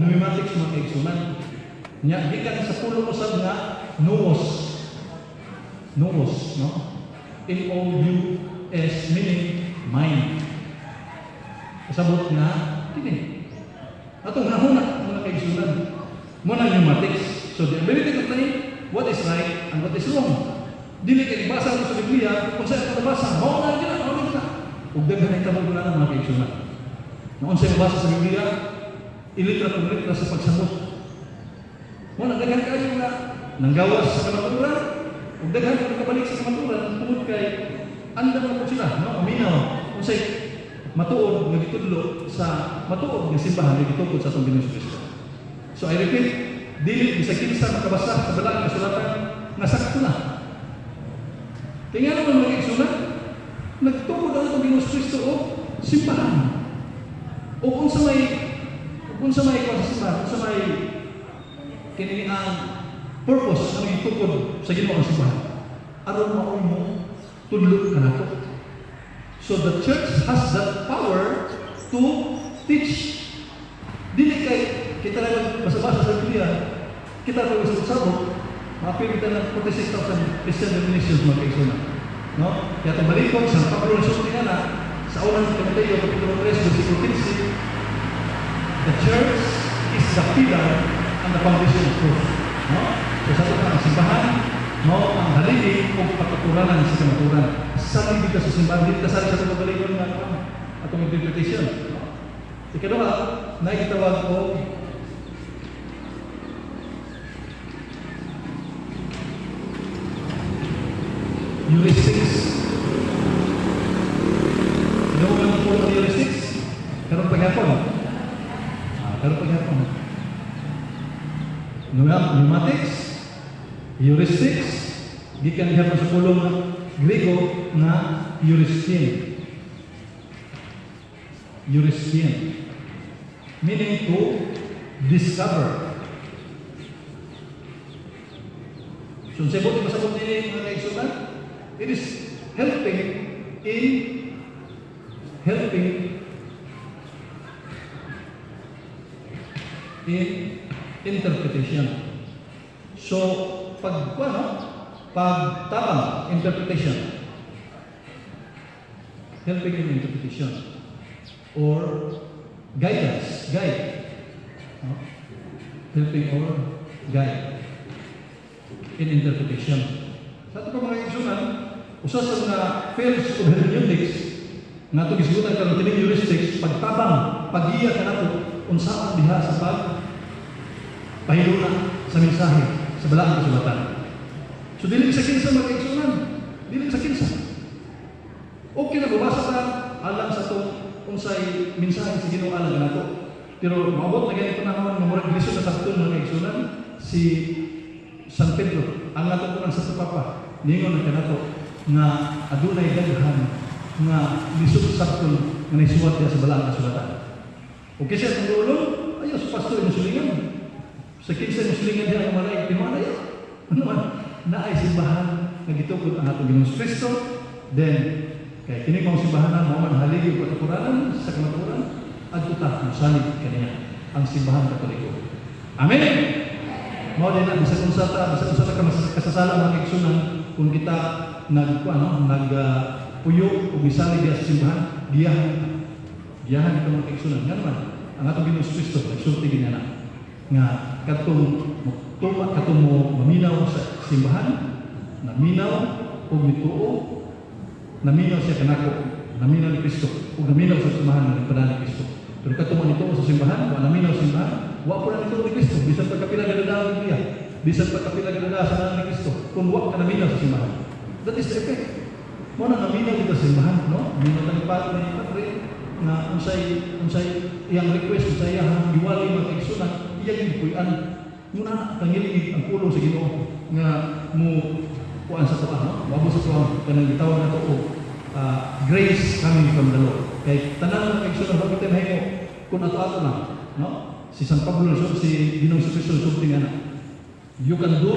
pneumatics mga kaigsunan. Nya gikan sa pulo usab nga nous. Nous, no? N-O-U-S meaning mind. Kasabot nga kini. Atong nahuna mga kaigsunan. Muna pneumatics. So the ability to play what is right and what is wrong. Dili kay basa mo sa Biblia kung saan ka nabasa, mao na gina. Ug daghan ay tawag na mga kaigsunan. Noon sa mabasa sa Biblia, ilitra kung litra sa pagsamot. Muna daghan kayo nga nanggawas sa kamaturan, ug daghan kang nakabalik sa kamaturan tungod kay andam na po sila, no? Aminaw. Kung sa'y matuod nga gitudlo sa matuod nga simbahan nga gitukod sa atong Ginoong Kristo. So I repeat, dili bisag kinsa makabasa sa balang kasulatan nga sakto na. Tingnan mo mga kaigsunan, nagtukod ang itong Ginoong Kristo o simbahan. O kung sa may simbahan, kung sa may kinini ang purpose ang itukod sa Ginoong simbahan. Aron maoy mo tudlo ka na to. So the church has that power to teach. Dili kay kita lang basa-basa sa Biblia, kita lang sabot, mapilitan ng 46,000 Christian denominations mga kaigsunan. No? Kaya itong balikon, San Pablo na susunod nga na, sa unang Timoteo, Kapitulo 3, versikulo 15, the church is the pillar and the foundation of truth. No? So sa ito ang simbahan, no? Ang halili o pagkaturanan sa kamaturan. Sa bibig ka sa simbahan, dito kasali sa itong balikon nga atong interpretation. No? Ikaduha, nakikitawag ko heuristics. Ano mo lang po ang heuristics? Karoon paghapon. Karoon paghapon. Pneumatics, heuristics, gikan gihapon sa pulong Grego na heuristin. Heuristin. Meaning to discover. So, sa buti masabot nila mga kaigsunan, it is helping in interpretation. So, pagtabang interpretation. Helping in interpretation. Or guidance, guide. No? Helping or guide in interpretation. Sa ito pa mga kaigsunan, usas sa mga fields of hermeneutics nga ito gisgutan ka ng tining heuristics, pagtabang, pag-iya ka na ito, unsaan diha sa pahiluna sa mensahe sa balaang kasulatan. So, dili sa kinsa mga kaigsunan, dili sa kinsa. Okay na, babasa ka, alam sa ito, unsay mensahe sa Ginoo alam na ito. Pero maabot na ganito na naman, mamurag lisod na sa ito mga kaigsunan, si San Pedro, ang natutunan sa Papa, ningon na kanato nga adunay daghan nga lisod sakton nga naisuwat niya sa balaang kasulatan. O kasi ang ulong, ayaw sa pastor yung sulingan. Sa kinsa yung sulingan niya ang malay, pinuha na yan. Ano man, naay simbahan nga gitukod ang atong Ginoong Kristo, then kay kini mong simbahan na mao man haligi o katapuranan sa kamaturan, adto ta mosalig kaniya ang simbahan Katoliko. Amen. Mao din ang bisag unsa ta kasasala mga kaigsunan kung kita puyo o misalig sa simbahan, giyahan ito mga kaigsunan. Nga naman, ang atong Ginoong Kristo nagsulti din nga katong mo maminaw sa simbahan, naminaw o mituo, naminaw siya kanako, naminaw ni Kristo, o naminaw sa simbahan ng nagpadaan ni Kristo. Pero katong nito sa simbahan, wa naminaw sa simbahan, wa po na nito ni Kristo, bisan pagkapila gadada ang Biblia, bisan pagkapila gadada sa naman ni Kristo, kung wa ka naminaw sa simbahan. That is the effect. Muna naminaw kita sa simbahan, no? Naminaw na ni Padre ni Padre, na unsay iyang request, unsay iyang iwali mga kaigsunan, iyang ipuyan. Muna tangilig ang pulong sa Ginoo nga mo kuan sa tuwa, no? Wabo sa tuwa kanang gitawag na to grace coming from the Lord. Kay tanan ng kaigsunan bakit tayo mahimo kung ato-ato na, no? Si San Pablo si Ginoong Kristo sulti nga na, you can do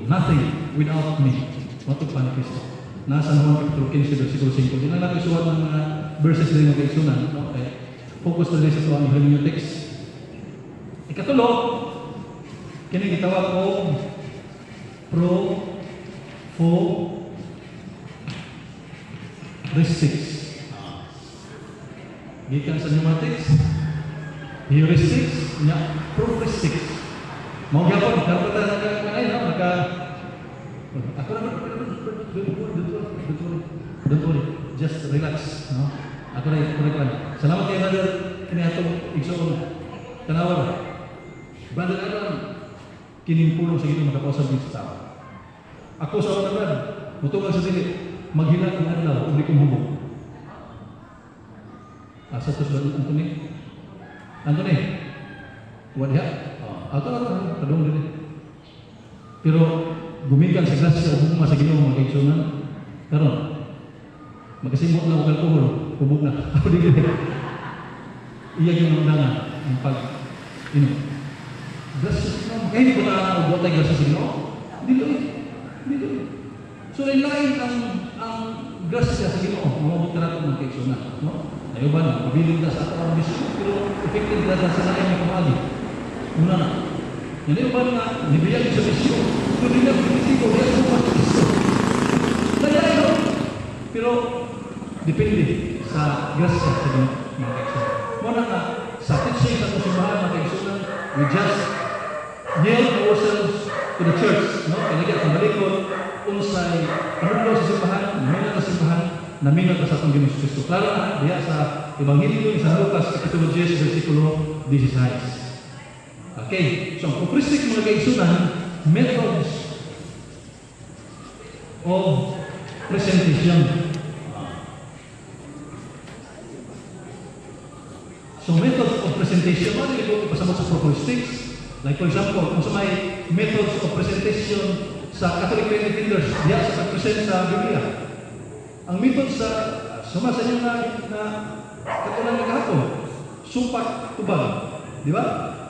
nothing without me. Matupad ni Kristo. Nasa Juan Kapitulo 15 versikulo 5. Di na natin suwat ng mga verses din ng kaigsunan, no? Okay. Focus na din sa tuwang hermeneutics. Ikatulo, kini gitawag ko pro-heuristics. Gikan sa pneumatics, heuristics, pro-heuristics. Mau gyapon, dapat naka ako na don't worry, just relax, no? Ako na. Salamat kay brother kini atong igsoon. Tanawa. Brother Adam, kining pulong sa Ginoo makapausab sa tao. Ako sa una brad, mutugan sa dili, maghila ang adlaw ug di ko mahubog. Asa tos ba Anthony? Anthony. Wala. Ato na kadong dili. Pero gumikan sa grasya ug hugma sa Ginoo mga kaigsunan. Karon magasimot na og alcohol, hubog na. Ako di gid. Iya yung undangan ang pag grasya sa Ginoo. Kaya ko na og watay grasya sa Ginoo. Dili. So lain ang grasya sa Ginoo, mamabot ka nato mga kaigsunan, no? Ayo ba, mabiling ka sa atong bisyo, pero effective ka sa lain ng kamali. Una na. Yan ayo ba nga, nibiyag sa bisyo, kung hindi na pinitigo, yan sa mga bisyo. Lain, no? Pero, depende sa grasya sa Ginoo, mga kaigsunan. Muna nga, sa teaching sa simbahan, mga kaigsunan, we just yield ourselves to the church, no? Kaya ang balikod, unsay panudlo sa simbahan, naminat sa simbahan, naminat sa atong Ginoong Kristo. Klaro na diya sa Ebanghelyo ni San Lucas kapitulo 10 bersikulo 16. Okay, so ang propristic mga kaigsunan, methods of presentation. So methods of presentation, ano yung ito ipasabot sa propristics? Like for example, kung sa may methods of presentation sa Catholic Faith Defenders, diya sa pag-present sa Biblia. Ang method sa sumasa inyo na katulang kahapon, sumpak tubag. Di ba?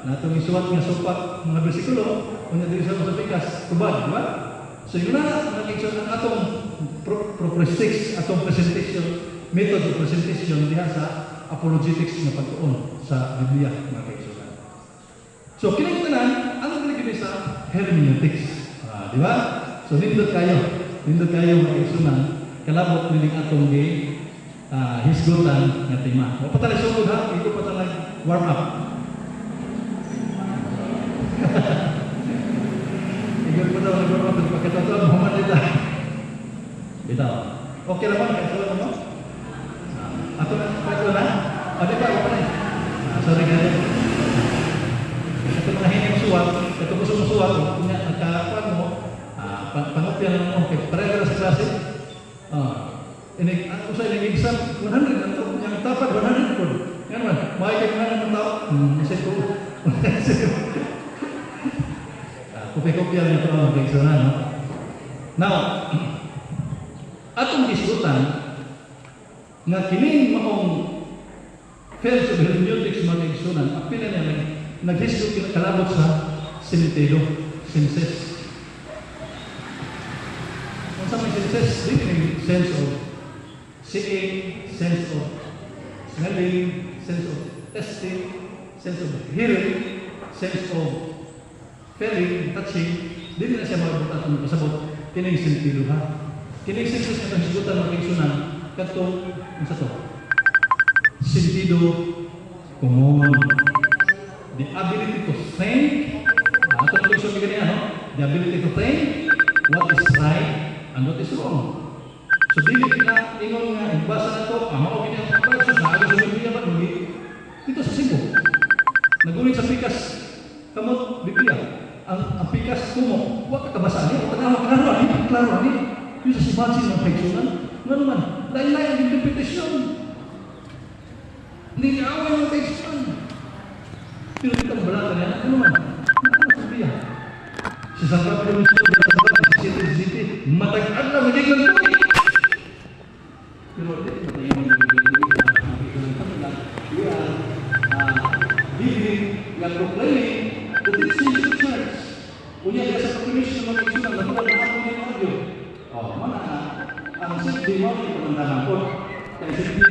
Natong isuwat nga sumpak mga bersikulo, kung diri sa pikas, tubag, di ba? So yun na, nakikita ang atong propristics, atong presentation, method of presentation diya sa apologetics na pagtuon sa Biblia, mga kaigsunan. So, kinagtanan, ano pinagiging sa hermeneutics? Di ba? So, nindot kayo mga kaigsunan, kalabot niling atong hisgutan nga tema. O patala sugod ha, ito patala warm up. Ikaw pa daw nag-warm up, pagkatapos Muhammad nila. Bitaw. Okay naman, kaigsunan mo? Ako na? Di ba? Ako na. Sorry ganyan. Ito mga hining suwat, ito gusto mong suwat, kung nagkakakuan mo, pangopyan mo, pareha sa klase. Ako sa ilang exam, 100 ang ito, yung tapat 100 po. Yan man, makikip nga ng tao, isip ko. Kopi-kopya na ito ang kaigsunan, no? Now, atong isutan, nga kining maong fields of hermeneutics mga kaigsunan, apila niya nag-hisgo kalabot sa sinintelo, senses. Kung sa may senses, din yung sense of seeing, sense of smelling, sense of tasting, sense of hearing, sense of feeling, touching, din na siya mabot at pasabot, kining sinintelo ha. Kining senses na hisgutan mga kaigsunan, katong, ano sa to? Sentido común. The ability to think. Ito na yung sabi ganyan, no? The ability to think what is right and what is wrong. So, dili na ingon nga, igbasa na ito, mao ganyan ang versus, naagos sa Biblia ba? Dito sa Cebu. Nagulit sa pikas, kamot Biblia. Ang pikas kumo, huwag kakabasa niya, huwag kakabasa, klaro ni. Yung sa simansin ng kaigsunan, ano naman, lain-lain ang interpretasyon. Hindi niya away ng kaigsunan. Pero dito ang balata niya, ano naman, nakakasabihan. Sa Santa Cruz, City, matag-an na magiging ng tuloy. Pero dito, we are living, we are proclaiming the teaching of the church. Unya ka sa proclamation ng mga kaigsunan, nakuha na ako ng audio. Mana ang safety mo, ito ang dalang po. Kaya safety